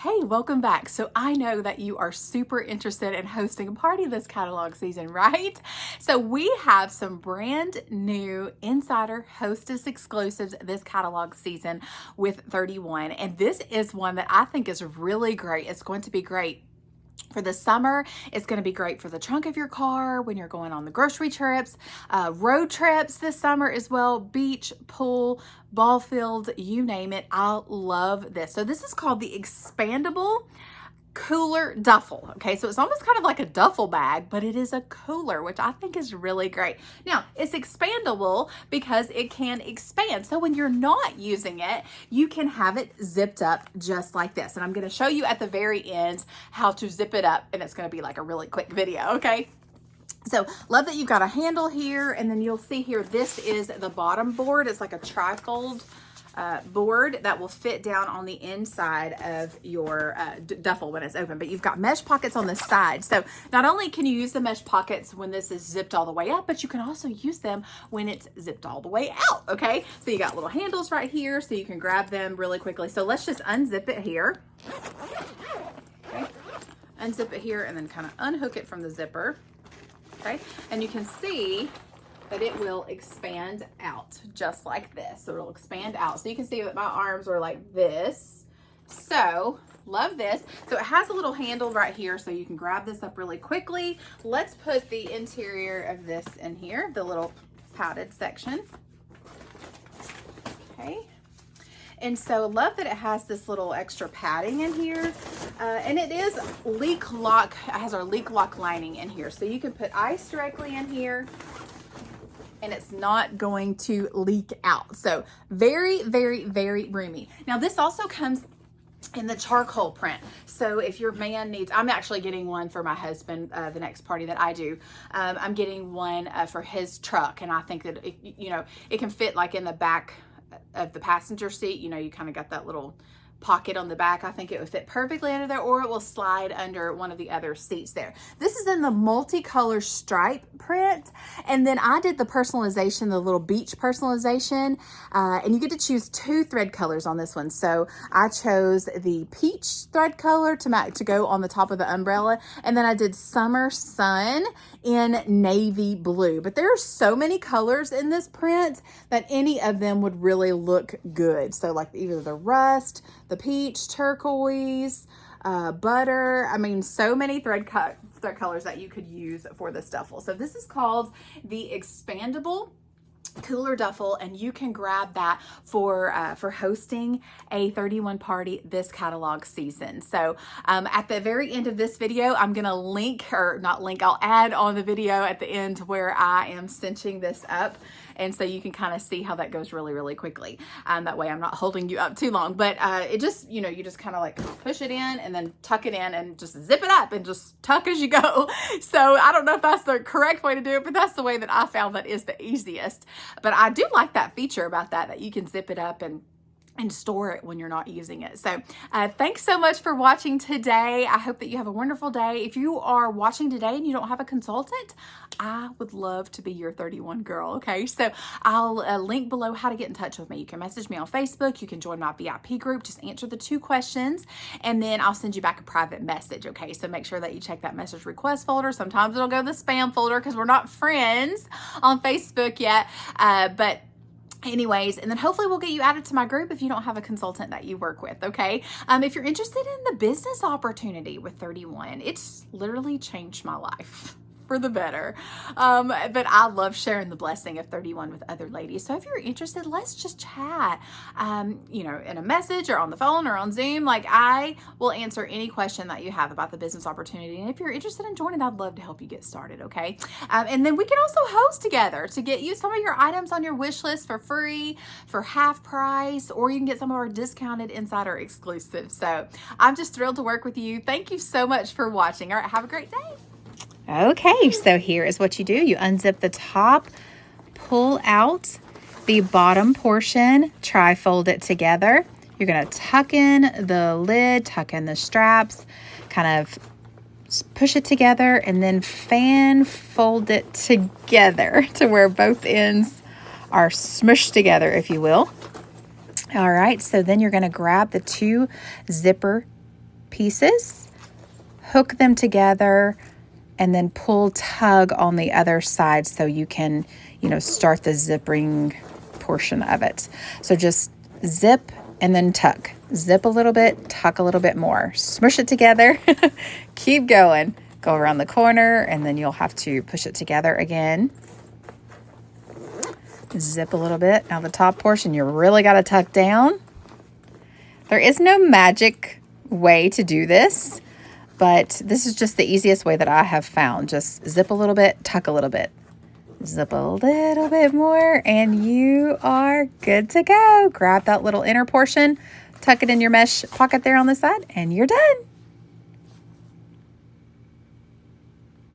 Hey, welcome back. So I know that you are super interested in hosting a party this catalog season, right? So we have some brand new Insider Hostess exclusives this catalog season with 31. And this is one that I think is really great. It's going to be great for the summer. It's going to be great for the trunk of your car when you're going on the grocery trips, road trips this summer as well, beach, pool, ball fields, you name it. I love this. So this is called the Expandable Cooler Duffle. Okay, so it's almost kind of like a duffel bag, but it is a cooler, which I think is really great. Now, it's expandable because it can expand. So when you're not using it, you can have it zipped up just like this. And I'm going to show you at the very end how to zip it up, and it's going to be like a really quick video, okay? So love that you've got a handle here, and then you'll see here, this is the bottom board. It's like a trifold board that will fit down on the inside of your duffel when it's open, but you've got mesh pockets on the side. So not only can you use the mesh pockets when this is zipped all the way up, but you can also use them when it's zipped all the way out, okay? So you got little handles right here so you can grab them really quickly. So let's just unzip it here. Okay. Unzip it here and then kind of unhook it from the zipper, okay? And you can see that it will expand out just like this. So it'll expand out. So you can see that my arms are like this. So love this. So it has a little handle right here so you can grab this up really quickly. Let's put the interior of this in here, the little padded section. Okay. And so love that it has this little extra padding in here. And it is leak lock. It has our leak lock lining in here. So you can put ice directly in here and it's not going to leak out. So very, very, very roomy. Now this also comes in the charcoal print. So if your man needs, I'm actually getting one for my husband, the next party that I do. I'm getting one for his truck. And I think that, it can fit like in the back of the passenger seat. You know, you kind of got that little pocket on the back. I think it would fit perfectly under there, or it will slide under one of the other seats there. This is in the multicolor stripe print. And then I did the personalization, the little beach personalization, and you get to choose 2 thread colors on this one. So I chose the peach thread color to go on the top of the umbrella. And then I did summer sun in navy blue. But there are so many colors in this print that any of them would really look good. So like either the rust, the peach, turquoise, butter. I mean, so many thread colors that you could use for this duffel. So this is called the Expandable Cooler Duffle, and you can grab that for hosting a 31 party this catalog season. So at the very end of this video, I'm gonna I'll add on the video at the end where I am cinching this up. And so you can kind of see how that goes really, really quickly. That way I'm not holding you up too long, but it just, you just kind of like push it in and then tuck it in and just zip it up and just tuck as you go. So I don't know if that's the correct way to do it, but that's the way that I found that is the easiest. But I do like that feature about that you can zip it up and store it when you're not using it. So thanks so much for watching today. I hope that you have a wonderful day. If you are watching today and you don't have a consultant, I would love to be your 31 girl, okay? So I'll link below how to get in touch with me. You can message me on Facebook. You can join my VIP group. Just answer the 2 questions, and then I'll send you back a private message, okay? So make sure that you check that message request folder. Sometimes it'll go to the spam folder because we're not friends on Facebook yet, but anyways, and then hopefully we'll get you added to my group if you don't have a consultant that you work with, okay? If you're interested in the business opportunity with 31, it's literally changed my life for the better. But I love sharing the blessing of 31 with other ladies. So if you're interested, let's just chat, in a message or on the phone or on Zoom. Like, I will answer any question that you have about the business opportunity. And if you're interested in joining, I'd love to help you get started, okay? And then we can also host together to get you some of your items on your wish list for free, for half price, or you can get some of our discounted Insider exclusives. So I'm just thrilled to work with you. Thank you so much for watching. All right, have a great day. Okay, so here is what you do. You unzip the top, pull out the bottom portion, tri-fold it together. You're going to tuck in the lid, tuck in the straps, kind of push it together, and then fan fold it together to where both ends are smushed together, if you will. All right, so then you're going to grab the 2 zipper pieces, hook them together, and then pull tug on the other side so you can, start the zipping portion of it. So just zip and then tuck. Zip a little bit, tuck a little bit more. Smush it together. Keep going. Go around the corner, and then you'll have to push it together again. Zip a little bit. Now the top portion, you really got to tuck down. There is no magic way to do this, but this is just the easiest way that I have found. Just zip a little bit, tuck a little bit. Zip a little bit more, and you are good to go. Grab that little inner portion, tuck it in your mesh pocket there on the side, and you're done.